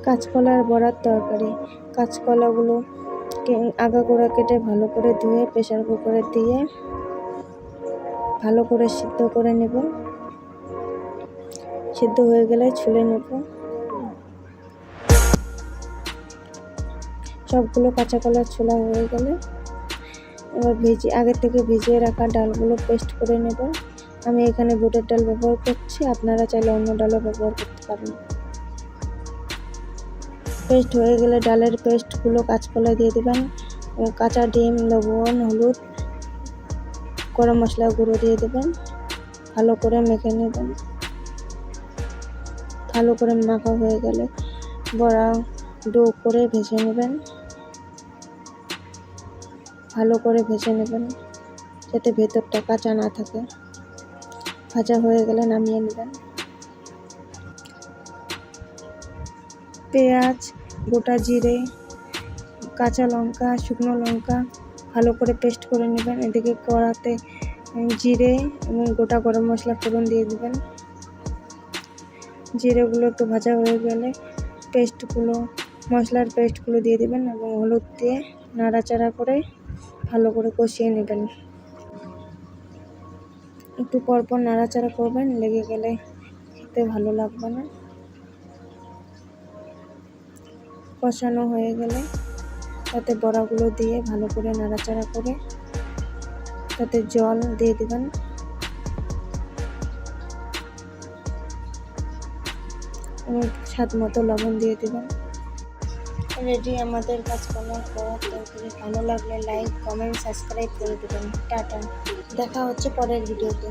কাঁচকলার বড়ার তরকারি। কাঁচকলাগুলো আগাগোড়া কেটে ভালো করে ধুয়ে প্রেসার কুকারে দিয়ে ভালো করে সিদ্ধ করে নেব। সিদ্ধ হয়ে গেলে ছুলে নেব। সবগুলো কাঁচা কলা ছোলা হয়ে গেলে এবার আগে থেকে ভিজিয়ে রাখা ডালগুলো পেস্ট করে নেব। আমি এখানে বুটের ডাল ব্যবহার করছি, আপনারা চাইলে অন্য ডালও ব্যবহার করতে পারেন। পেস্ট হয়ে গেলে ডালের পেস্টগুলো কাঁচকলা দিয়ে দেবেন। কাঁচা ডিম, লবণ, হলুদ, গরম মশলা গুঁড়ো দিয়ে দেবেন। ভালো করে মেখে নেবেন। ভালো করে মাখা হয়ে গেলে বড়া ডো করে ভেজে নেবেন। ভালো করে ভেজে নেবেন যাতে ভেতরটা কাঁচা না থাকে। ভাজা হয়ে গেলে নামিয়ে নেবেন। পেঁয়াজ, গোটা জিরে, কাঁচা লঙ্কা, শুকনো লঙ্কা ভালো করে পেস্ট করে নেবেন। এদিকে কড়াতে জিরে এবং গোটা গরম মশলা ফোড়ন দিয়ে দেবেন। জিরেগুলো একটু ভাজা হয়ে গেলে মশলার পেস্টগুলো দিয়ে দেবেন এবং হলুদ দিয়ে নাড়াচাড়া করে ভালো করে কষিয়ে নেবেন। একটু পরপর নাড়াচাড়া করবেন, লেগে গেলে খেতে ভালো লাগবে না। কষানো হয়ে গেলে তাতে বড়াগুলো দিয়ে ভালো করে নাড়াচাড়া করে তাতে জল দিয়ে দেবেন। এবং স্বাদ মতো লবণ দিয়ে দেবেন। রেডি আমাদের কাঁচকলার বড়ার তরকারি। ভালো লাগলে লাইক, কমেন্ট, সাবস্ক্রাইব করে দেবেন। টাটা, দেখা হচ্ছে পরের ভিডিওতে।